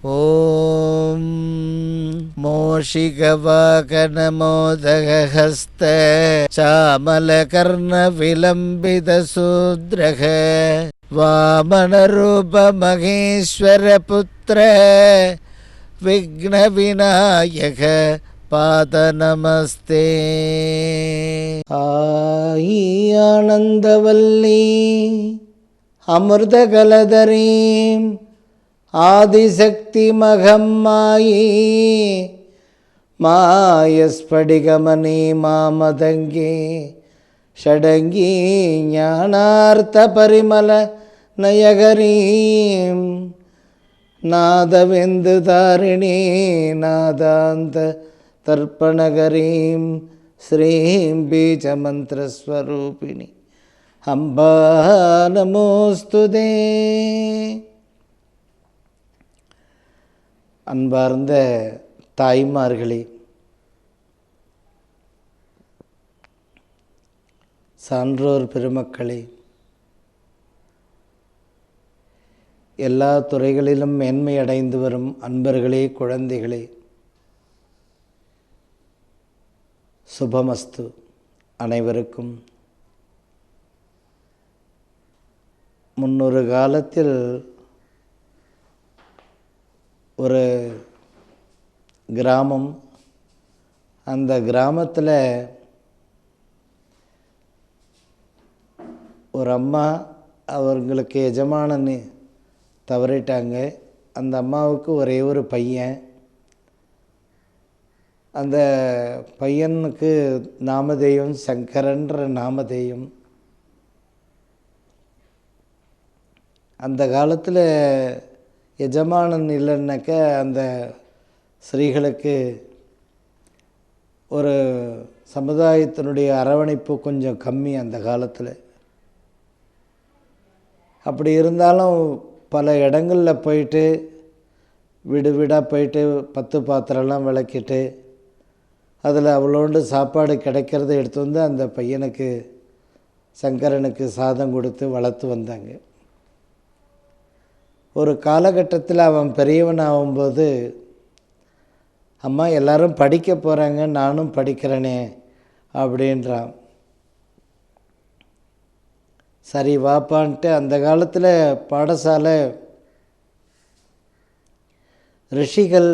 ஓம் மோஷிகவாகனமோதகஹஸ்த சாமலகர்ண விலம்பிதசூத்ரக வாமனரூப மகேஸ்வர புத்திர விக்ன விநாயக பாத நமஸ்தே. ஆயி ஆனந்தவல்லி அமிர்தகலதரீம் ஆதிசக்தி மகம்மாயி மாயஸ்படிகமணி மாமதங்கி ஷடங்கி ஞானார்த்த பரிமள நயகரீம் நாதவிந்து தாரிணி நாதாந்த தர்ப்பணகரீம் ஸ்ரீம் பீஜமந்திரஸ்வரூபிணி அம்பா நமோஸ்துதே. அன்பார்ந்த தாய்மார்களே, சான்றோர் பெருமக்களே, எல்லா துறைகளிலும் மேன்மை அடைந்து வரும் அன்பர்களே, குழந்தைகளே, சுபமஸ்து. அனைவருக்கும் முன்னொரு காலத்தில் ஒரு கிராமம், அந்த கிராமத்தில் ஒரு அம்மா அவங்களுக்கு எஜமானன் தவறிட்டாங்க. அந்த அம்மாவுக்கு ஒரே ஒரு பையன். அந்த பையனுக்கு நாமதேயம் சங்கரன்ற நாமதேயம். அந்த காலத்தில் எஜமானன் இல்லைன்னாக்க அந்த ஸ்திரீகளுக்கு ஒரு சமுதாயத்தினுடைய அரவணைப்பு கொஞ்சம் கம்மி அந்த காலத்தில். அப்படி இருந்தாலும் பல இடங்களில் போயிட்டு வீடு வீடாக போயிட்டு 10 பாத்திரம்லாம் விளக்கிட்டு அதில் அவ்வளோண்டு சாப்பாடு கிடைக்கிறத எடுத்து வந்து அந்த பையனுக்கு சங்கரனுக்கு சாதம் கொடுத்து வளர்த்து வந்தாங்க. ஒரு காலகட்டத்தில் அவன் பெரியவன் ஆகும்போது, அம்மா எல்லாரும் படிக்க போகிறாங்க, நானும் படிக்கிறேனே அப்படின்றான். சரி வாப்பான்ட்டு அந்த காலத்தில் பாடசாலை ரிஷிகள்,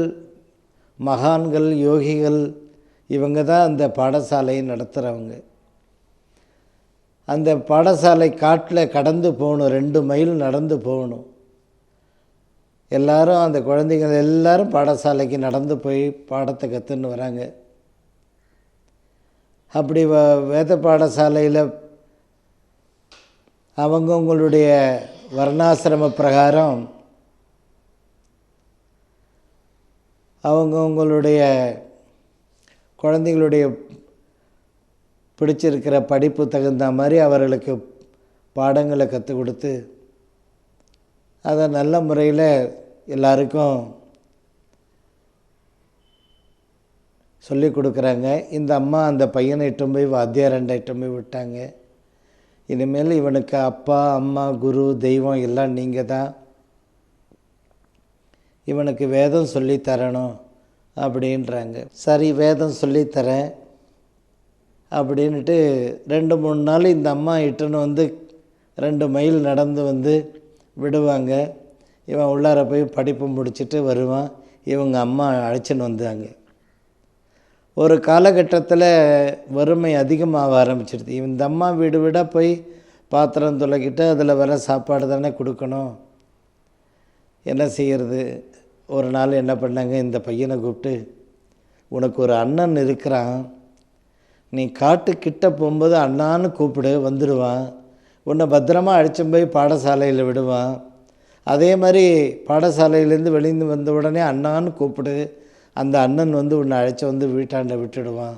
மகான்கள், யோகிகள் இவங்க தான் அந்த பாடசாலையை நடத்துகிறவங்க. அந்த பாடசாலை காட்டில் கடந்து போகணும், 2 மைல் நடந்து போகணும். எல்லாரும் அந்த குழந்தைகள் எல்லாரும் பாடசாலைக்கு நடந்து போய் பாடத்தை கற்றுன்னு வராங்க. அப்படி வேத பாடசாலையில் அவங்கவுங்களுடைய வர்ணாசிரம பிரகாரம் அவங்கவுங்களுடைய குழந்தைகளுடைய பிடிச்சிருக்கிற படிப்பு தகுந்த மாதிரி அவர்களுக்கு பாடங்களை கற்றுக் கொடுத்து அதை நல்ல முறையில் எல்லாருக்கும் சொல்லி கொடுக்குறாங்க. இந்த அம்மா அந்த பையனை இட்டும் போய் வாத்தியாரண்டை இட்டும் போய் விட்டாங்க. இனிமேல் இவனுக்கு அப்பா, அம்மா, குரு, தெய்வம் எல்லாம் நீங்கள் தான். இவனுக்கு வேதம் சொல்லித்தரணும் அப்படின்றாங்க. சரி வேதம் சொல்லித்தரேன் அப்படின்ட்டு 2-3 நாள் இந்த அம்மா இட்டுன்னு வந்து 2 மைல் நடந்து வந்து விடுவாங்க. இவன் உள்ளார போய் படிப்பு முடிச்சுட்டு வருவான். இவங்க அம்மா அழைச்சின்னு வந்தாங்க. ஒரு காலகட்டத்தில் வறுமை அதிகமாக ஆரம்பிச்சிடுது. இந்த அம்மா வீடு வீடாக போய் பாத்திரம் துலக்கிட்டு அதில் வர சாப்பாடு தானே கொடுக்கணும். என்ன செய்கிறது? ஒரு நாள் என்ன பண்ணாங்க, இந்த பையனை கூப்பிட்டு, உனக்கு ஒரு அண்ணன் இருக்கிறான், நீ காட்டுக்கிட்ட போகும்போது அண்ணான்னு கூப்பிடு, வந்துடுவான். உன்னை பத்திரமா அழைச்சின்னு போய் பாடசாலையில் விடுவான். அதே மாதிரி பாடசாலையிலேருந்து வெளிந்து வந்த உடனே அண்ணான்னு கூப்பிடு, அந்த அண்ணன் வந்து உன்னை அழைச்சி வந்து வீட்டாண்ட விட்டுடுவான்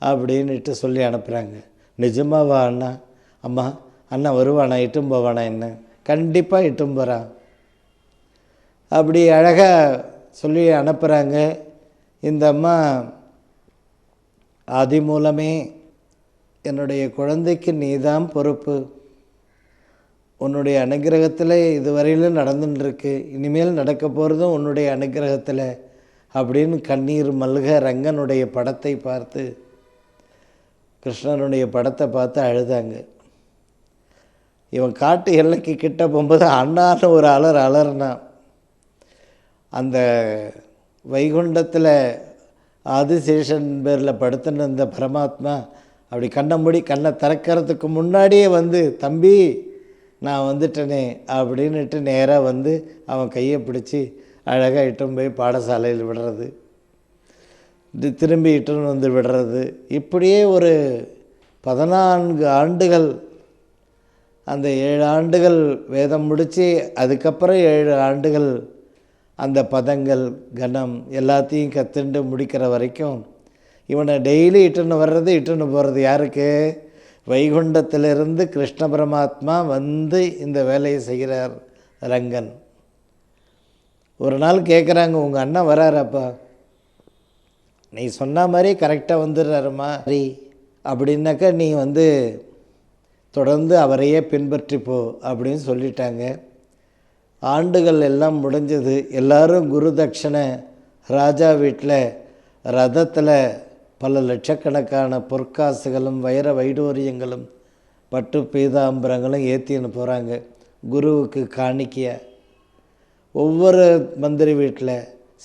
அப்படின்ட்டு சொல்லி அனுப்புகிறாங்க. நிஜமாவா அண்ணா? அம்மா அண்ணன் வருவானா, இட்டும் போவானா? என்ன கண்டிப்பாக இட்டும் போகிறான் அப்படி அழகாக சொல்லி அனுப்புகிறாங்க. இந்த அம்மா ஆதி மூலமே என்னுடைய குழந்தைக்கு நீதான் பொறுப்பு, உன்னுடைய அனுகிரகத்தில் இதுவரையிலும் நடந்துட்டுருக்கு, இனிமேல் நடக்க போகிறதும் உன்னுடைய அனுகிரகத்தில் அப்படின்னு கண்ணீர் மல்க ரங்கனுடைய படத்தை பார்த்து, கிருஷ்ணனுடைய படத்தை பார்த்து அழுதாங்க. இவன் காட்டு எல்லைக்கு கிட்ட போகும்போது அண்ணான்னு ஒரு அலர்னா, அந்த வைகுண்டத்தில் ஆதிசேஷன் பேரில் படுத்துன்னு இருந்த பரமாத்மா அப்படி கண்ணை திறக்கிறதுக்கு முன்னாடியே வந்து, தம்பி நான் வந்துட்டேனே அப்படின்னுட்டு நேராக வந்து அவன் கையை பிடிச்சி அழகாக இட்டுன்னு போய் பாடசாலையில் விடுறது, திரும்பி இட்டுன்னு வந்து விடுறது. இப்படியே ஒரு 14 ஆண்டுகள், அந்த 7 ஆண்டுகள் வேதம் முடித்து அதுக்கப்புறம் 7 ஆண்டுகள் அந்த பதங்கள் கணம் எல்லாத்தையும் கற்றுண்டு முடிக்கிற வரைக்கும் இவனை டெய்லி இட்டுன்னு வர்றது இட்டுன்னு போகிறது யாருக்கு? வைகுண்டத்திலிருந்து கிருஷ்ண பரமாத்மா வந்து இந்த வேலையை செய்கிறார் ரங்கன். ஒரு நாள் கேட்குறாங்க, உங்கள் அண்ணன் வராரப்பா, நீ சொன்ன மாதிரி கரெக்டாக வந்துடுறாருமா சரி அப்படின்னாக்கா நீ வந்து தொடர்ந்து அவரையே பின்பற்றி போ அப்படின்னு சொல்லிட்டாங்க. ஆண்டுகள் எல்லாம் முடிஞ்சது. எல்லோரும் குரு தட்சணை ராஜா வீட்டில் ரதத்தில் பல லட்சக்கணக்கான பொற்காசுகளும் வைர வைடூரியங்களும் பட்டு பீதாம்பரங்களும் ஏற்றின்னு போகிறாங்க குருவுக்கு காணிக்கைய. ஒவ்வொரு மந்திரி வீட்டில்,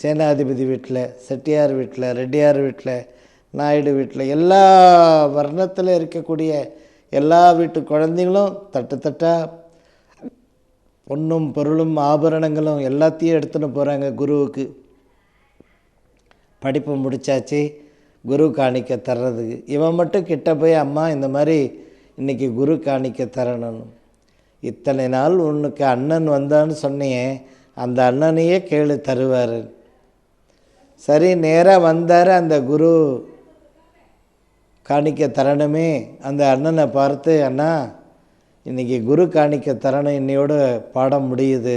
சேனாதிபதி வீட்டில், செட்டியார் வீட்டில், ரெட்டியார் வீட்டில், நாயுடு வீட்டில், எல்லா வர்ணத்தில் இருக்கக்கூடிய எல்லா வீட்டு குழந்தைங்களும் தட்டு தட்டாக பொன்னும் பொருளும் ஆபரணங்களும் எல்லாத்தையும் எடுத்துன்னு போகிறாங்க குருவுக்கு. படிப்பு முடித்தாச்சு, குரு காணிக்க தர்றதுக்கு. இவன் மட்டும் கிட்ட போய், அம்மா இந்த மாதிரி இன்றைக்கி குரு காணிக்க தரணும், இத்தனை நாள் உனக்கு அண்ணன் வந்தான்னு சொன்னியே, அந்த அண்ணனையே கேளு தருவார். சரி, நேராக வந்தார். அந்த குரு காணிக்க தரணுமே, அந்த அண்ணனை பார்த்து, அண்ணா இன்றைக்கி குரு காணிக்க தரணும், இன்னையோட பாடம் முடியுது,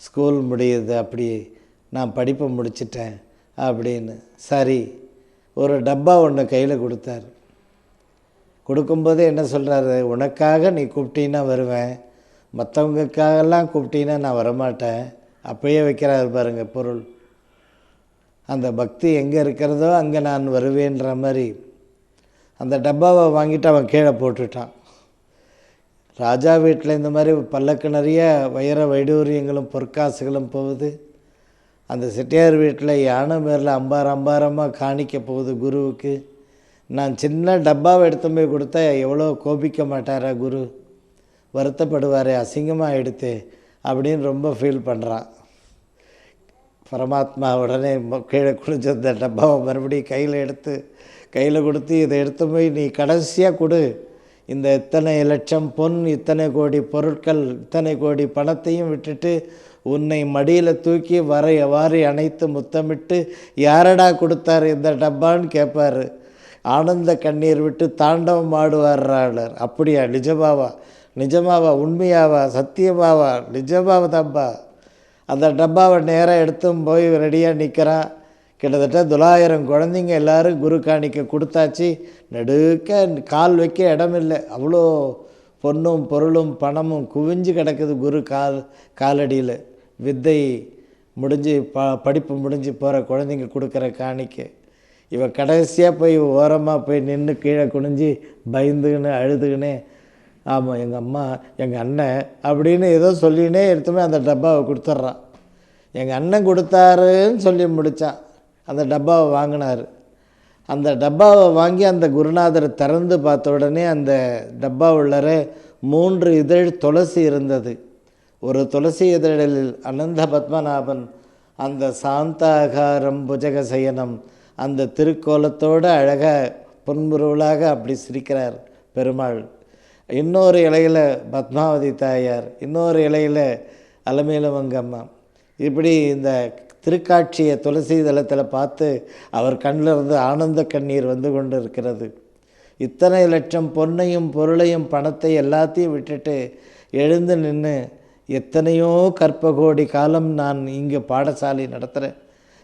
ஸ்கூல் முடியுது, அப்படி நான் படிப்பை முடிச்சிட்டேன் அப்படின்னு. சரி, ஒரு டப்பா ஒன்று கையில் கொடுத்தார். கொடுக்கும்போது என்ன சொல்கிறாரு, உனக்காக நீ கூப்பிட்டீன்னா வருவேன், மற்றவங்களுக்காகலாம் கூப்பிட்டீன்னா நான் வரமாட்டேன். அப்பயே வைக்கிறாரு பாருங்க பொருள். அந்த பக்தி எங்கே இருக்கிறதோ அங்கே நான் வருவேன்ற மாதிரி அந்த டப்பாவை வாங்கிட்டு அவன் கீழே போட்டுட்டான். ராஜா வீட்டில் இந்த மாதிரி பல்லக்கு நிறைய வைர வைடூரியங்களும் பொற்காசுகளும் போகுது. அந்த செட்டியார் வீட்டில் யானை மேரில் அம்பாரமாக காணிக்க போகுது குருவுக்கு. நான் சின்ன டப்பாவை எடுத்து போய் கொடுத்தா எவ்வளோ கோபிக்க மாட்டாரா குரு, வருத்தப்படுவார், அசிங்கமாக எடுத்து அப்படின்னு ரொம்ப ஃபீல் பண்ணுறான். பரமாத்மா உடனே கீழே குளிச்ச அந்த டப்பாவை மறுபடியும் கையில் கொடுத்து இதை எடுத்து போய் நீ கடைசியாக கொடு, இந்த இத்தனை லட்சம் பொன், இத்தனை கோடி பொருட்கள், இத்தனை கோடி பணத்தையும் விட்டுட்டு உன்னை மடியில் தூக்கி வாரி அணைத்து முத்தமிட்டு யாரடா கொடுத்தாரு இந்த டப்பான்னு கேட்பார். ஆனந்த கண்ணீர் விட்டு தாண்டவம் ஆடுவார். அப்படியா, நிஜமாவா, உண்மையாவா, சத்தியமாவா, நிஜமாவதாப்பா. அந்த டப்பாவை நேராக எடுத்தும் போய் ரெடியாக நிற்கிறான். கிட்டத்தட்ட 900 குழந்தைங்க எல்லோரும் குரு காணிக்க கொடுத்தாச்சு. நடுக்க கால் வைக்க இடமில்லை, அவ்வளோ பொன்னும் பொருளும் பணமும் குவிஞ்சு கிடக்குது குரு காலடியில். வித்தை முடிஞ்சு படிப்பு முடிஞ்சு போகிற குழந்தைங்க கொடுக்குற காணிக்க. இவன் கடைசியாக போய் ஓரமாக போய் நின்று கீழே குனிஞ்சு பயந்துக்கின்னு அழுதுகினே, ஆமாம் எங்கள் அம்மா எங்கள் அண்ணன் அப்படின்னு ஏதோ சொல்லினே எடுத்துமே அந்த டப்பாவை கொடுத்துட்றான். எங்கள் அண்ணன் கொடுத்தாருன்னு சொல்லி முடித்தான். அந்த டப்பாவை வாங்கினார். அந்த டப்பாவை வாங்கி அந்த குருநாதரை திறந்து பார்த்த உடனே அந்த டப்பா உள்ளர 3 இதழ் துளசி இருந்தது. ஒரு துளசி இதழில் அனந்த பத்மநாபன் அந்த சாந்தாகாரம் புஜகசயனம் அந்த திருக்கோலத்தோடு அழகாக பொன்முருளாக அப்படி சிரிக்கிறார் பெருமாள். இன்னொரு இலையில் பத்மாவதி தாயார், இன்னொரு இலையில் அலமேலுமங்கம்மா. இப்படி இந்த திருக்காட்சியை துளசி தலத்தில் பார்த்து அவர் கண்ணில் இருந்து ஆனந்த கண்ணீர் வந்து கொண்டு இருக்கிறது. இத்தனை லட்சம் பொன்னையும் பொருளையும் பணத்தை எல்லாத்தையும் விட்டுட்டு எழுந்து நின்று, எத்தனையோ கற்பகோடி காலம் நான் இங்கே பாடசாலை நடத்துகிறேன்,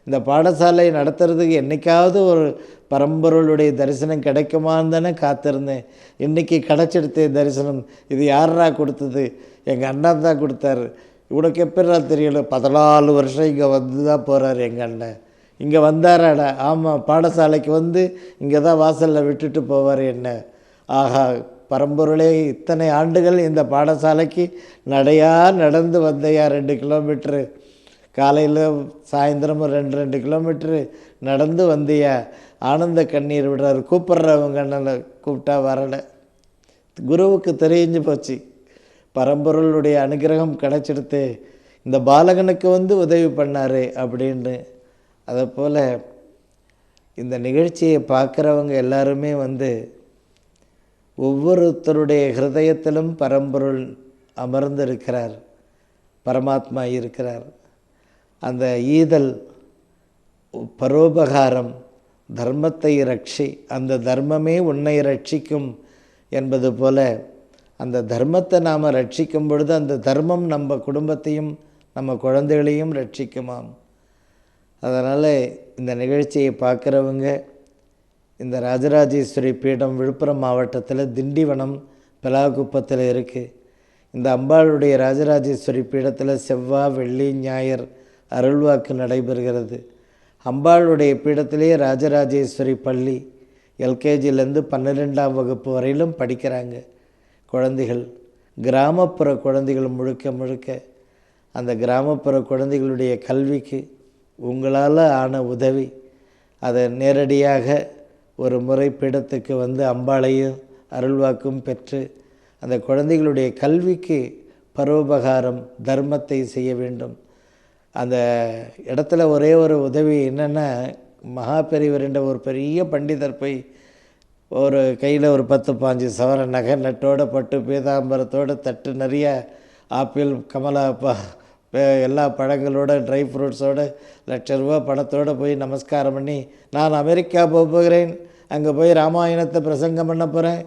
இந்த பாடசாலை நடத்துறதுக்கு என்றைக்காவது ஒரு பரம்பொருளுடைய தரிசனம் கிடைக்குமான்னு தானே காத்திருந்தேன். இன்றைக்கி கிடச்சிடுத்து தரிசனம். இது யாரா கொடுத்தது? எங்கள் அண்ணா தான் கொடுத்தாரு. உனக்கு எப்படா தெரியல? 14 வருஷம் இங்கே வந்து தான் போகிறார் எங்கள் அண்ணன். இங்கே வந்தாராடா? ஆமாம், பாடசாலைக்கு வந்து இங்கே தான் வாசலில் விட்டுட்டு போவார் என்ன. ஆஹா, பரம்பொருளே, இத்தனை ஆண்டுகள் இந்த பாடசாலைக்கு நடையாக நடந்து வந்தையா, 2 கிலோமீட்ரு காலையில் சாயந்தரமும் 2 கிலோமீட்ரு நடந்து வந்தியா. ஆனந்த கண்ணீர் விடுறாரு. கூப்பிட்றவங்க அண்ணனை கூப்பிட்டா வரலை. குருவுக்கு தெரிஞ்சு போச்சு, பரம்பொருளுடைய அனுகிரகம் கிடச்சிடுத்து, இந்த பாலகனுக்கு வந்து உதவி பண்ணார் அப்படின்னு. அதை போல் இந்த நிகழ்ச்சியை பார்க்குறவங்க எல்லாருமே வந்து ஒவ்வொருத்தருடைய ஹிருதயத்திலும் பரம்பொருள் அமர்ந்திருக்கிறார், பரமாத்மா இருக்கிறார். அந்த ஈதல், பரோபகாரம், தர்மத்தை ரட்சி, அந்த தர்மமே உன்னை ரட்சிக்கும் என்பது போல அந்த தர்மத்தை நாம் ரட்சிக்கும் பொழுது அந்த தர்மம் நம்ம குடும்பத்தையும் நம்ம குழந்தைகளையும் ரட்சிக்குமாம். அதனால் இந்த நிகழ்ச்சியை பார்க்குறவங்க, இந்த ராஜராஜேஸ்வரி பீடம் விழுப்புரம் மாவட்டத்தில் திண்டிவனம் பெலாகுப்பத்தில் இருக்குது. இந்த அம்பாளுடைய ராஜராஜேஸ்வரி பீடத்தில் செவ்வாய், வெள்ளி, ஞாயிறு அருள்வாக்கு நடைபெறுகிறது. அம்பாளுடைய பீடத்திலே ராஜராஜேஸ்வரி பள்ளி எல்கேஜிலேருந்து 12ஆம் வகுப்பு வரையிலும் படிக்கிறாங்க குழந்தைகள். கிராமப்புற குழந்தைகள் முழுக்க முழுக்க. அந்த கிராமப்புற குழந்தைகளுடைய கல்விக்கு உங்களால் ஆன உதவி, அதை நேரடியாக ஒரு முறை பீடத்துக்கு வந்து அம்பாளையும் அருள்வாக்கும் பெற்று அந்த குழந்தைகளுடைய கல்விக்கு பரோபகாரம், தர்மத்தை செய்ய வேண்டும். அந்த இடத்துல ஒரே ஒரு உதவி என்னென்னா, மகா பெரியவர்ன்ற ஒரு பெரிய பண்டிதர் போய் ஒரு கையில் ஒரு 10-15 சவர நகை நட்டோட பட்டு பீதாம்பரத்தோடு தட்டு நிறைய ஆப்பிள், கமலா, எல்லா பழங்களோட, ட்ரை ஃப்ரூட்ஸோடு, ₹1,00,000 பணத்தோடு போய் நமஸ்காரம் பண்ணி, நான் அமெரிக்கா போகிறேன், அங்கே போய் ராமாயணத்தை பிரசங்கம் பண்ண போகிறேன்,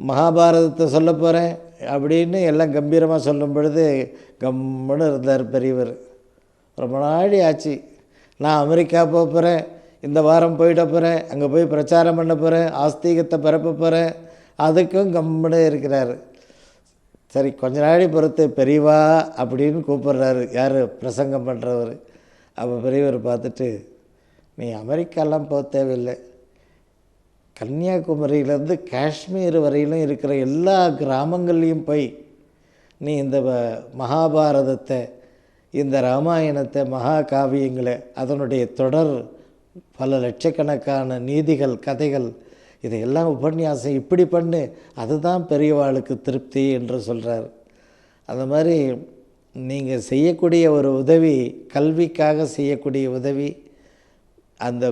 மகாபாரதத்தை சொல்ல போகிறேன் அப்படின்னு எல்லாம் கம்பீரமாக சொல்லும் பொழுது கம்முன்னு இருந்தார் பெரியவர். ரொம்ப நாள் ஆச்சு, நான் அமெரிக்கா போகிறேன், இந்த வாரம் போயிட போகிறேன், அங்கே போய் பிரச்சாரம் பண்ண போகிறேன், ஆஸ்தீகத்தை பரப்ப போகிறேன், அதுக்கும் கம்முன்னு இருக்கிறார். சரி, கொஞ்ச நாளை பொறுத்து பெரியவா அப்படின்னு கூப்பிட்றாரு யார் பிரசங்கம் பண்ணுறவர். அப்போ பெரியவர் பார்த்துட்டு, நீ அமெரிக்காலாம் போக தேவையில்லை, கன்னியாகுமரியிலேருந்து காஷ்மீர் வரையிலும் இருக்கிற எல்லா கிராமங்கள்லேயும் போய் நீ இந்த மகாபாரதத்தை, இந்த ராமாயணத்தை, மகாகாவியங்களை, அதனுடைய தொடர் பல லட்சக்கணக்கான நீதிகள், கதைகள், இதையெல்லாம் உபன்யாசம் இப்படி பண்ணு, அதுதான் பெரியவாளுக்கு திருப்தி என்று சொல்கிறார். அந்த மாதிரி நீங்கள் செய்யக்கூடிய ஒரு உதவி, கல்விக்காக செய்யக்கூடிய உதவி, அந்த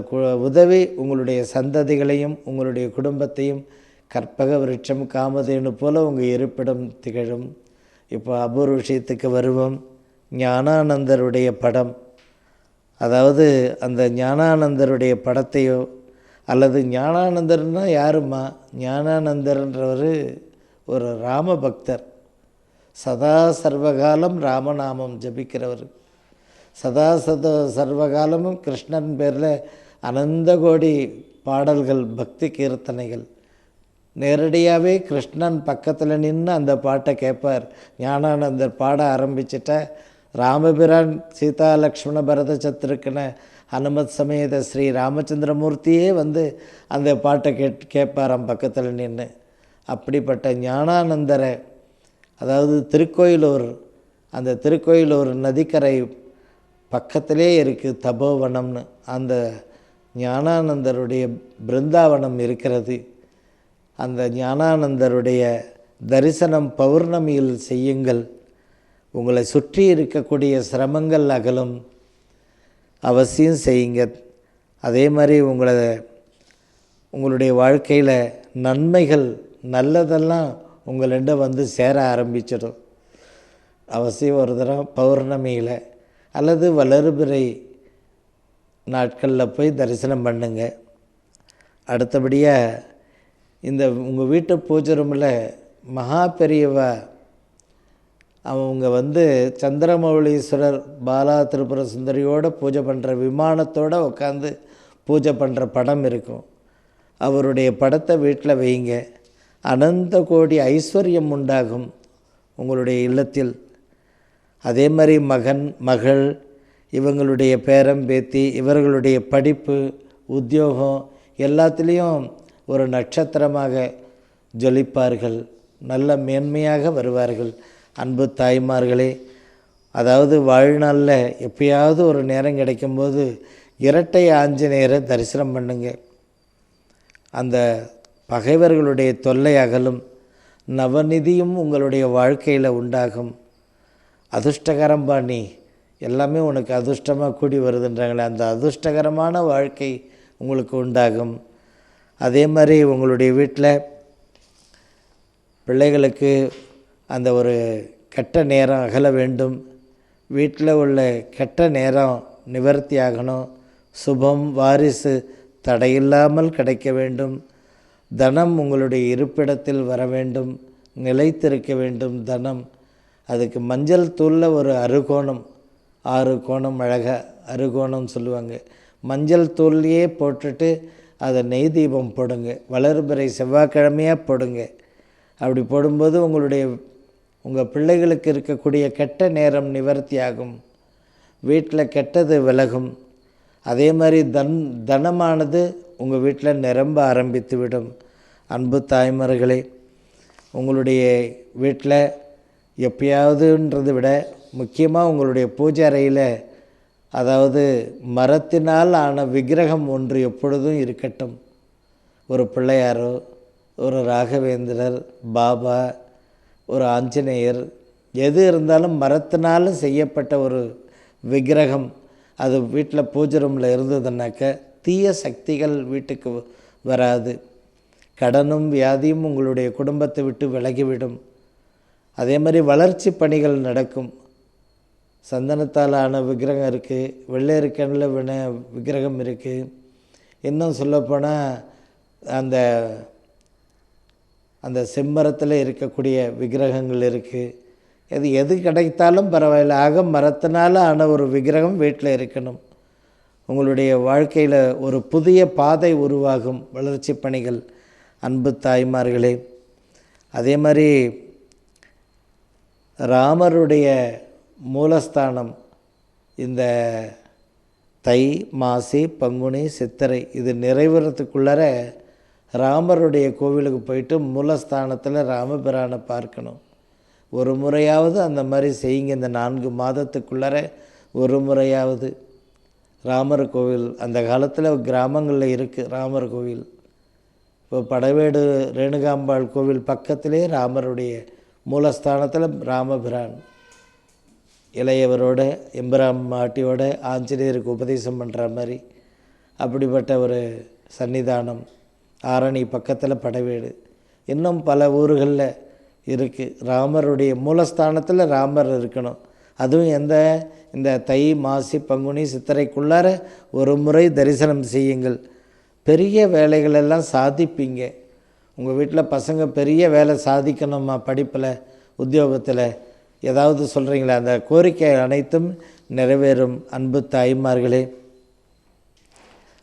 உதவி உங்களுடைய சந்ததிகளையும் உங்களுடைய குடும்பத்தையும் கற்பக விருட்சம், காமதேனு போல் உங்கள் இருப்பிடம் திகழும். இப்போ அபூர்வ விஷயத்துக்கு வருவோம். ஞானானந்தருடைய படம், அதாவது அந்த ஞானானந்தருடைய படத்தையோ, அல்லது ஞானானந்தர்னால் யாருமா? ஞானானந்தர்ன்றவர் ஒரு ராம பக்தர், சதா சர்வகாலம் ராமநாமம் ஜபிக்கிறவர், சதா சர்வகாலமும் கிருஷ்ணன் பேரில் அனந்த கோடி பாடல்கள், பக்தி கீர்த்தனைகள். நேரடியாகவே கிருஷ்ணன் பக்கத்தில் நின்று அந்த பாட்டை கேட்பார். ஞானானந்தர் பாட ஆரம்பிச்சிட்ட ராமபிரான், சீதா லக்ஷ்மண பரத சத்ருக்கன ஹனுமத் சமேத ஸ்ரீ ராமச்சந்திரமூர்த்தியே வந்து அந்த பாட்டை கேட்பாராம் பக்கத்தில் நின்று. அப்படிப்பட்ட ஞானானந்தரை, அதாவது திருக்கோயிலூர், அந்த திருக்கோயிலூர் நதிக்கரை பக்கத்திலே இருக்குது தபோவனம்னு. அந்த ஞானானந்தருடைய பிருந்தாவனம் இருக்கிறது. அந்த ஞானானந்தருடைய தரிசனம் பௌர்ணமியில் செய்யுங்கள். உங்களை சுற்றி இருக்கக்கூடிய சிரமங்கள் அகலும். அவசியம் செய்யுங்க. அதே மாதிரி உங்களுடைய வாழ்க்கையில் நன்மைகள், நல்லதெல்லாம் உங்களிட வந்து சேர ஆரம்பிச்சிடும். அவசியம் ஒரு தடவை பௌர்ணமியில் அல்லது வளர்பிறை நாட்களில் போய் தரிசனம் பண்ணுங்க. அடுத்தபடியாக இந்த உங்கள் வீட்டு பூஜை ரூமில் மகா பெரியவா அவங்க வந்து சந்திரமௌலீஸ்வரர் பாலா திரிபுர சுந்தரியோடு பூஜை பண்ணுற விமானத்தோடு உட்காந்து பூஜை பண்ணுற படம் இருக்கும். அவருடைய படத்தை வீட்டில் வைங்க. அனந்த கோடி ஐஸ்வர்யம் உண்டாகும் உங்களுடைய இல்லத்தில். அதே மாதிரி மகன் மகள் இவங்களுடைய பேரம் பேத்தி இவர்களுடைய படிப்பு உத்தியோகம் எல்லாத்துலேயும் ஒரு நட்சத்திரமாக ஜொலிப்பார்கள், நல்ல மேன்மையாக வருவார்கள். அன்பு தாய்மார்களே, அதாவது வாழ்நாளில் எப்பயாவது ஒரு நேரம் கிடைக்கும்போது இரட்டை ஆஞ்சநேயரை தரிசனம் பண்ணுங்க. அந்த பகைவர்களுடைய தொல்லை அகலும், நவநிதியும் உங்களுடைய வாழ்க்கையில் உண்டாகும். அதிர்ஷ்டகரம் பாணி எல்லாமே உனக்கு அதிர்ஷ்டமாக கூடி வருதுன்றாங்களே, அந்த அதிர்ஷ்டகரமான வாழ்க்கை உங்களுக்கு உண்டாகும். அதே மாதிரி உங்களுடைய வீட்டில் பிள்ளைகளுக்கு அந்த ஒரு கெட்ட நேரம் அகல வேண்டும். வீட்டில் உள்ள கெட்ட நேரம் நிவர்த்தி ஆகணும். சுபம் வாரிசு தடையில்லாமல் கிடைக்க வேண்டும். தனம் உங்களுடைய இருப்பிடத்தில் வர வேண்டும், நிலைத்திருக்க வேண்டும் தனம். அதுக்கு மஞ்சள் தூளில் ஒரு அறுகோணம், 6 கோணம் அழகாக அறுகோணம் சொல்லுவாங்க. மஞ்சள் தூள்லையே போட்டுட்டு அதை நெய் தீபம் போடுங்க. வளர்பிறை செவ்வாய்க்கிழமையாக போடுங்க. அப்படி போடும்போது உங்கள் பிள்ளைகளுக்கு இருக்கக்கூடிய கெட்ட நேரம் நிவர்த்தி ஆகும், வீட்டில் கெட்டது விலகும். அதே மாதிரி தனமானது உங்கள் வீட்டில் நிரம்ப ஆரம்பித்து விடும். அன்பு தாய்மார்களே, உங்களுடைய வீட்டில் எப்பயாவதுன்றதை விட முக்கியமாக உங்களுடைய பூஜை அறையில் அதாவது மரத்தினால் ஆன விக்கிரகம் ஒன்று எப்பொழுதும் இருக்கட்டும். ஒரு பிள்ளையாரோ, ஒரு ராகவேந்திரர், பாபா, ஒரு ஆஞ்சநேயர், எது இருந்தாலும் மரத்தினால் செய்யப்பட்ட ஒரு விக்கிரகம் அது வீட்டில் பூஜை ரூமில் இருந்ததுனாக்க தீய சக்திகள் வீட்டுக்கு வராது. கடனும் வியாதியும் உங்களுடைய குடும்பத்தை விட்டு விலகிவிடும். அதே மாதிரி வளர்ச்சி பணிகள் நடக்கும். சந்தனத்தால் ஆன விக்கிரகம் இருக்குது, வெள்ளையருக்கண்ணில் விக்கிரகம் இருக்குது. இன்னும் சொல்லப்போனால் அந்த செம்மரத்தில் இருக்கக்கூடிய விக்கிரகங்கள் இருக்குது. எது கிடைத்தாலும் பரவாயில்ல, ஆக மரத்தினால் ஆன ஒரு விக்கிரகம் வீட்டில் இருக்கணும். உங்களுடைய வாழ்க்கையில் ஒரு புதிய பாதை உருவாகும் வளர்ச்சி பணிகள். அன்பு தாய்மார்களே, அதே மாதிரி ராமருடைய மூலஸ்தானம் இந்த தை மாசி பங்குனி சித்திரை இது நிறைவேறத்துக்குள்ளார ராமருடைய கோவிலுக்கு போயிட்டு மூலஸ்தானத்தில் ராமபிரானை பார்க்கணும். ஒரு முறையாவது அந்த மாதிரி செய்யுங்க. இந்த 4 மாதத்துக்குள்ளார ஒரு முறையாவது ராமர் கோவில். அந்த காலத்தில் கிராமங்களில் இருக்குது ராமர் கோவில். இப்போ படவேடு ரேணுகாம்பாள் கோவில் பக்கத்திலே ராமருடைய மூலஸ்தானத்தில் ராமபிரான் இளையவரோட எம்பிராம் மாட்டியோட ஆஞ்சநேயருக்கு உபதேசம் பண்ணுற மாதிரி அப்படிப்பட்ட ஒரு சன்னிதானம். ஆரணி பக்கத்தில் படவேடு. இன்னும் பல ஊர்களில் இருக்குது. ராமருடைய மூலஸ்தானத்தில் ராமர் இருக்கணும். அதுவும் இந்த தை மாசி பங்குனி சித்திரைக்குள்ளார ஒரு முறை தரிசனம் செய்யுங்கள். பெரிய வேலைகளெல்லாம் சாதிப்பீங்க. உங்கள் வீட்டில் பசங்க பெரிய வேலை சாதிக்கணுமா, படிப்பில் உத்தியோகத்தில் ஏதாவது சொல்கிறீங்களா, அந்த கோரிக்கை அனைத்தும் நிறைவேறும். அன்பு தாய்மார்களே,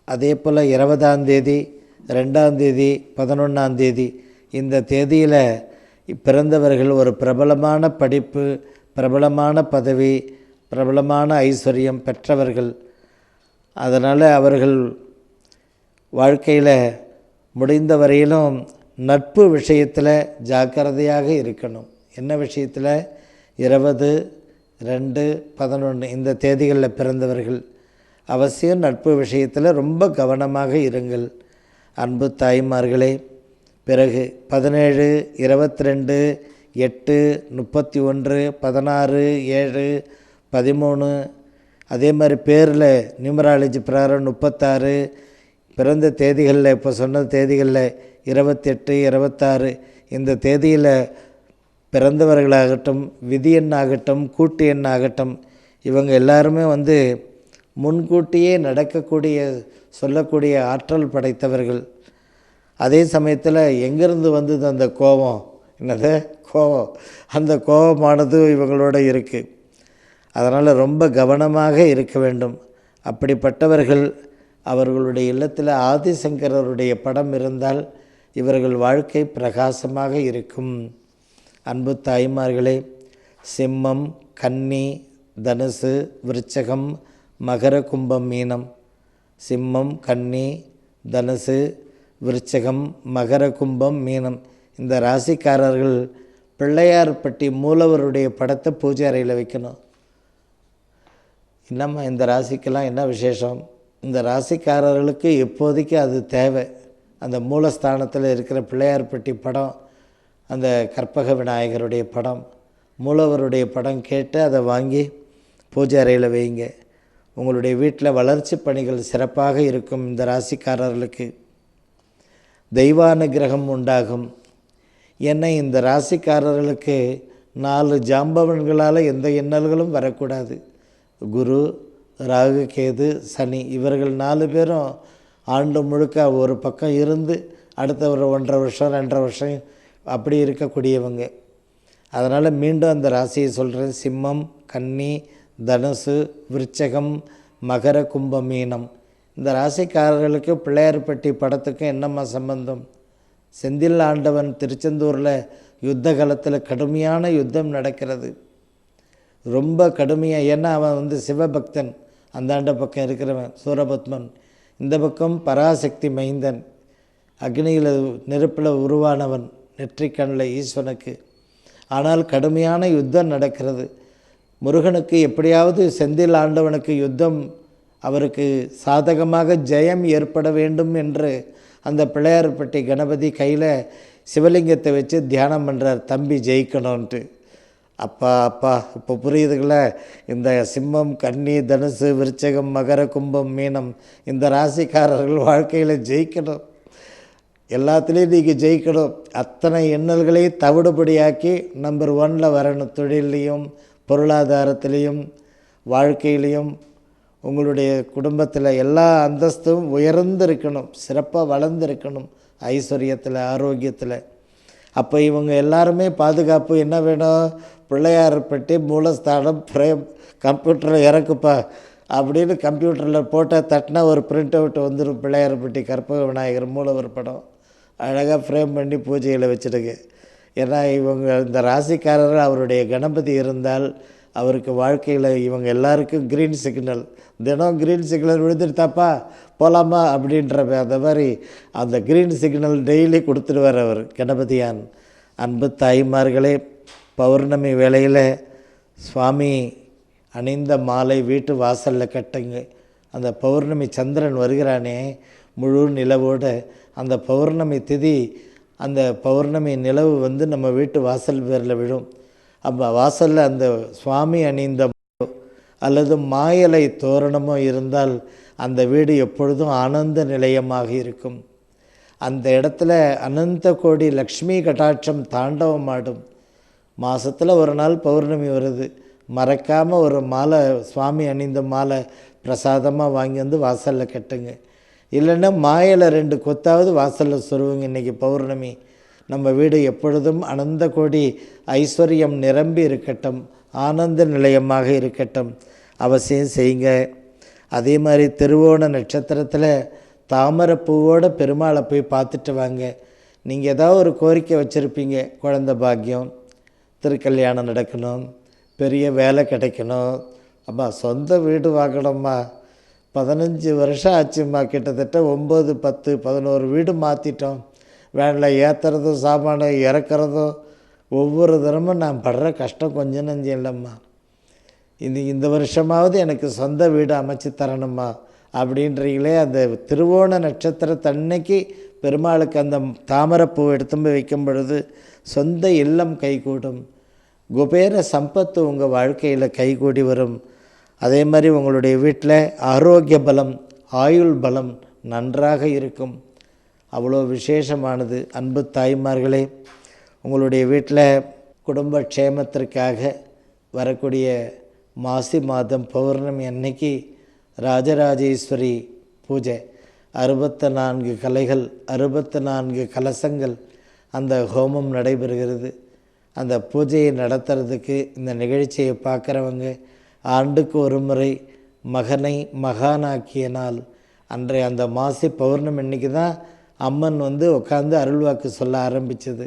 அதே போல் 20ஆம் தேதி 2ஆம் தேதி 11ஆம் தேதி இந்த தேதியில் பிறந்தவர்கள் ஒரு பிரபலமான படிப்பு, பிரபலமான பதவி, பிரபலமான ஐஸ்வர்யம் பெற்றவர்கள். அதனால் அவர்கள் வாழ்க்கையில் முடிந்த வரையிலும் நட்பு விஷயத்தில் ஜாக்கிரதையாக இருக்கணும். என்ன விஷயத்தில்? 20, 2, 11 இந்த தேதிகளில் பிறந்தவர்கள் அவசியம் நட்பு விஷயத்தில் ரொம்ப கவனமாக இருங்கள். அன்பு தாய்மார்களே, பிறகு 17, 22, 8, 31, 16, 7, 13 அதே மாதிரி பேரில் நியூமராலஜி பிரகாரம் 36 பிறந்த தேதிகளில் இப்போ சொன்ன தேதிகளில் 28, 26 இந்த தேதியில் பிறந்தவர்களாகட்டும், விதி எண்ணாகட்டும், கூட்டு எண்ணாகட்டும், இவங்க எல்லாருமே முன்கூட்டியே நடக்கக்கூடிய சொல்லக்கூடிய ஆற்றல் படைத்தவர்கள். அதே சமயத்தில் எங்கேருந்து வந்தது அந்த கோபம் என்னது கோபம், அந்த கோபமானது இவங்களோட இருக்குது. அதனால் ரொம்ப கவனமாக இருக்க வேண்டும். அப்படிப்பட்டவர்கள் அவர்களுடைய இல்லத்தில் ஆதிசங்கரருடைய படம் இருந்தால் இவர்கள் வாழ்க்கை பிரகாசமாக இருக்கும். அன்பு தாய்மார்களே, சிம்மம், கன்னி, தனுசு, விருச்சகம், மகர, கும்பம், மீனம். சிம்மம், கன்னி, தனுசு, விருச்சகம், மகர, கும்பம், மீனம். இந்த ராசிக்காரர்கள் பிள்ளையார்பட்டி மூலவருடைய படத்தை பூஜை அறையில் வைக்கணும். என்னம்மா இந்த ராசிக்கெல்லாம் என்ன விசேஷம்? இந்த ராசிக்காரர்களுக்கு இப்போதைக்கு அது தேவை. அந்த மூலஸ்தானத்தில் இருக்கிற பிள்ளையார்பட்டி படம், அந்த கற்பக விநாயகருடைய படம், மூலவருடைய படம் கேட்டு அதை வாங்கி பூஜை அறையில் வைங்க. உங்களுடைய வீட்டில் வளர்ச்சி பணிகள் சிறப்பாக இருக்கும். இந்த ராசிக்காரர்களுக்கு தெய்வானுகிரகம் உண்டாகும். ஏன்னா இந்த ராசிக்காரர்களுக்கு 4 ஜாம்பவன்களால் எந்த இன்னல்களும் வரக்கூடாது. குரு, ராகு, கேது, சனி, இவர்கள் 4 பேரும் ஆண்டு முழுக்க ஒரு பக்கம் இருந்து அடுத்த ஒரு 1.5 வருஷம் 2.5 வருஷம் அப்படி இருக்கக்கூடியவங்க. அதனால் மீண்டும் அந்த ராசியை சொல்கிறேன். சிம்மம், கன்னி, தனுசு, விருச்சகம், மகர, கும்பம், மீனம். இந்த ராசிக்காரர்களுக்கு பிள்ளையார்பட்டி படத்துக்கும் என்னம்மா சம்பந்தம்? செந்தில் ஆண்டவன் திருச்செந்தூரில் யுத்த காலத்தில் கடுமையான யுத்தம் நடக்கிறது. ரொம்ப கடுமையாக. ஏன்னா அவன் சிவபக்தன். அந்தாண்ட பக்கம் இருக்கிறவன் சூரபத்மன், இந்த பக்கம் பராசக்தி மைந்தன், அக்னியில் நெருப்பில் உருவானவன், நெற்றிக்கண்ணில் ஈஸ்வனுக்கு. ஆனால் கடுமையான யுத்தம் நடக்கிறது. முருகனுக்கு எப்படியாவது செந்தில் ஆண்டவனுக்கு யுத்தம் அவருக்கு சாதகமாக ஜெயம் ஏற்பட வேண்டும் என்று அந்த பிள்ளையார்பட்டி கணபதி கையில் சிவலிங்கத்தை வச்சு தியானம் பண்ணுறார், தம்பி ஜெயிக்கணும்ன்ட்டு. அப்பா இப்போ புரியுதுங்கள? இந்த சிம்மம், கன்னி, தனுசு, விருச்சகம், மகர, கும்பம், மீனம் இந்த ராசிக்காரர்கள் வாழ்க்கையில் ஜெயிக்கணும். எல்லாத்துலேயும் நீங்கள் ஜெயிக்கணும். அத்தனை எண்ணல்களையும் தவிடுபடியாக்கி நம்பர் 1 வரணும். தொழிலையும், பொருளாதாரத்திலையும், வாழ்க்கையிலையும், உங்களுடைய குடும்பத்தில் எல்லா அந்தஸ்தும் உயர்ந்திருக்கணும், சிறப்பாக வளர்ந்துருக்கணும், ஐஸ்வர்யத்தில், ஆரோக்கியத்தில். அப்போ இவங்க எல்லாருமே பாதுகாப்பு என்ன வேணும்? பிள்ளையார்பட்டி மூலஸ்தானம் ஃப்ரேம் கம்ப்யூட்டரில் இறக்குப்பா அப்படின்னு கம்ப்யூட்டரில் போட்டால் தட்டினா ஒரு பிரிண்ட் அவுட் வந்துடும். பிள்ளையார்பட்டி கற்பக விநாயகர் மூலவர் படம் அழகாக ஃப்ரேம் பண்ணி பூஜையில் வச்சுடுங்க. ஏன்னா இவங்க இந்த ராசிக்காரர் அவருடைய கணபதி இருந்தால் அவருக்கு வாழ்க்கையில் இவங்க எல்லாருக்கும் க்ரீன் சிக்னல், தினம் க்ரீன் சிக்னல் விழுந்துட்டாப்பா போகலாமா அப்படின்ற அந்த மாதிரி அந்த க்ரீன் சிக்னல் டெய்லி கொடுத்துடுவார் அவர் கணபதியான். அன்பு தாய்மார்களே, பௌர்ணமி வேளையில் சுவாமி அணிந்த மாலை வீட்டு வாசலில் கட்டுங்க. அந்த பௌர்ணமி சந்திரன் வருகிறானே முழு நிலவோடு, அந்த பௌர்ணமி திதி, அந்த பௌர்ணமி நிலவு நம்ம வீட்டு வாசல் பேரில் விழும். அப்போ வாசலில் அந்த சுவாமி அணிந்த அல்லது மாயலை தோரணமோ இருந்தால் அந்த வீடு எப்பொழுதும் ஆனந்த நிலையமாக இருக்கும். அந்த இடத்துல அனந்த கோடி லக்ஷ்மி கடாட்சம் தாண்டவம் ஆடும். மாதத்தில் ஒரு நாள் பௌர்ணமி வருது, மறக்காமல் ஒரு மாலை, சுவாமி அணிந்த மாலை பிரசாதமாக வாங்கி வாசலில் கட்டுங்க. இல்லைன்னா மாயலை 2 கொத்தாவது வாசலில் சொருவுங்க. இன்றைக்கி பௌர்ணமி. நம்ம வீடு எப்பொழுதும் அனந்த கோடி ஐஸ்வர்யம் நிரம்பி இருக்கட்டும், ஆனந்த நிலையமாக இருக்கட்டும். அவசியம் செய்யுங்க. அதே மாதிரி திருவோண நட்சத்திரத்தில் தாமரைப்பூவோட பெருமாளை போய் பார்த்துட்டு வாங்க. நீங்கள் ஏதாவது ஒரு கோரிக்கை வச்சுருப்பீங்க, குழந்தை பாக்கியம், திருக்கல்யாணம் நடக்கணும், பெரிய வேலை கிடைக்கணும், அம்மா சொந்த வீடு வாங்கணும்மா, 15 வருஷம் ஆச்சும்மா, கிட்டத்தட்ட 9, 10, 11 வீடு மாற்றிட்டோம், வேனில் ஏற்றுறதும் சாமானை இறக்குறதும் ஒவ்வொரு தினமும் நான் படுற கஷ்டம் கொஞ்சம் நஞ்சம் இல்லைம்மா, இந்த வருஷமாவது எனக்கு சொந்த வீடு அமைச்சு தரணுமா அப்படின்றீங்களே. அந்த திருவோண நட்சத்திரத்தன்னைக்கு பெருமாளுக்கு அந்த தாமரைப்பூ எடுத்து போய் வைக்கும் பொழுது சொந்த இல்லம் கைகூடும், குபேர சம்பத்து உங்கள் வாழ்க்கையில் கைகூடி வரும். அதே மாதிரி உங்களுடைய வீட்டில் ஆரோக்கிய பலம், ஆயுள் பலம் நன்றாக இருக்கும். அவ்வளோ விசேஷமானது. அன்பு தாய்மார்களே, உங்களுடைய வீட்டில் குடும்ப க்ஷேமத்திற்காக வரக்கூடிய மாசி மாதம் பௌர்ணமி அன்னைக்கு ராஜராஜேஸ்வரி பூஜை, 64 கலைகள், 64 கலசங்கள், அந்த ஹோமம் நடைபெறுகிறது. அந்த பூஜையை நடத்துறதுக்கு இந்த நிகழ்ச்சியை பார்க்குறவங்க ஆண்டுக்கு ஒரு முறை மகனை மகானாக்கிய நாள் அன்றைய அந்த மாசி பௌர்ணமி அன்னைக்கு தான் அம்மன் உட்காந்து அருள்வாக்கு சொல்ல ஆரம்பித்தது.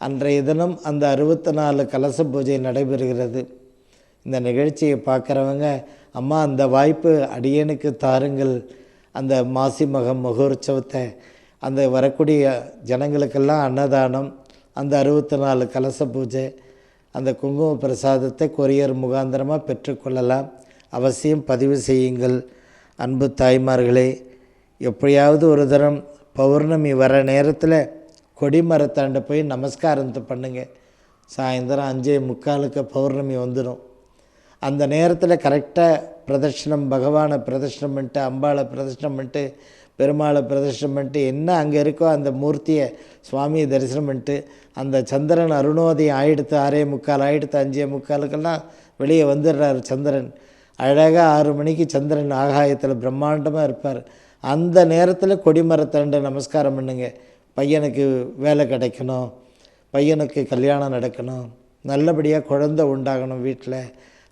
அன்றைய தினம் அந்த 64 கலச பூஜை நடைபெறுகிறது. இந்த நிகழ்ச்சியை பார்க்குறவங்க, அம்மா அந்த வாய்ப்பு அடியேனுக்கு தாருங்கள், அந்த மாசி மகம் மகோற்சவத்தை அந்த வரக்கூடிய ஜனங்களுக்கெல்லாம் அன்னதானம், அந்த 64 கலச பூஜை, அந்த குங்கும பிரசாதத்தை கொரியர் முகாந்திரமாக பெற்றுக்கொள்ளலாம். அவசியம் பதிவு செய்யுங்கள். அன்பு தாய்மார்களே, எப்படியாவது ஒரு தரம் பௌர்ணமி வர நேரத்தில் கொடிமரத்தாண்ட போய் நமஸ்காரத்தை பண்ணுங்கள். சாயந்தரம் 5:45 பௌர்ணமி வந்துடும். அந்த நேரத்தில் கரெக்டாக பிரதட்சணம், பகவானை பிரதட்சணம் பண்ணிட்டு, அம்பாளை பிரதட்சணம் பண்ணிட்டு, பெருமாளை பிரதட்சணம் பண்ணிட்டு, என்ன அங்கே இருக்கோ அந்த மூர்த்தியை சுவாமியை தரிசனம் பண்ணிட்டு, அந்த சந்திரன் அருணோதயம் ஆயிடுத்து, 6:45 ஆயிடுத்து, 5:45 வெளியே வந்துடுறார் சந்திரன். அழகாக 6 மணிக்கு சந்திரன் ஆகாயத்தில் பிரம்மாண்டமாக இருப்பார். அந்த நேரத்தில் கொடிமரத்தாண்ட நமஸ்காரம் பண்ணுங்க. பையனுக்கு வேலை கிடைக்கணும், பையனுக்கு கல்யாணம் நடக்கணும், நல்லபடியாக குழந்தை உண்டாகணும் வீட்டில்,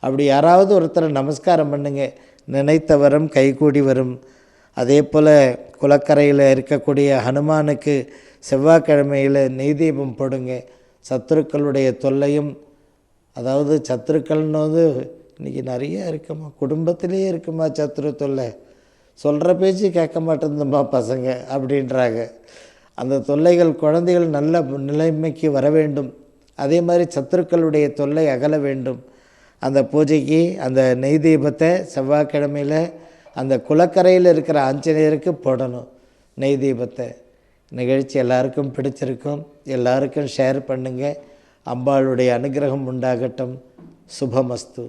அப்படி யாராவது ஒருத்தரை நமஸ்காரம் பண்ணுங்க, நினைத்த வரம் கைகூடி வரும். அதே போல் குளக்கரையில் இருக்கக்கூடிய ஹனுமானுக்கு செவ்வாய்க்கிழமையில் நெய் தீபம் போடுங்க. சத்துருக்களுடைய தொல்லையும், அதாவது சத்துருக்கள்னு இன்றைக்கி நிறைய இருக்குமா, குடும்பத்திலே இருக்குமா சத்துரு தொல்லை, சொல்கிற பேச்சு கேட்க மாட்டேங்குதும்மா பசங்க அப்படின்றாங்க. அந்த தொல்லைகள் குழந்தைகள் நல்ல நிலைமைக்கு வர வேண்டும். அதே மாதிரி சத்துருக்களுடைய தொல்லை அகல வேண்டும். அந்த பூஜைக்கு அந்த நெய் தீபத்தை செவ்வாய்க்கிழமையில் அந்த குளக்கரையில் இருக்கிற ஆஞ்சநேயருக்கு போடணும் நெய் தீபத்தை. நிகழ்ச்சி எல்லாருக்கும் பிடிச்சிருக்கும், எல்லாருக்கும் ஷேர் பண்ணுங்கள். அம்பாளுடைய அனுகிரகம் உண்டாகட்டும். சுபமஸ்து.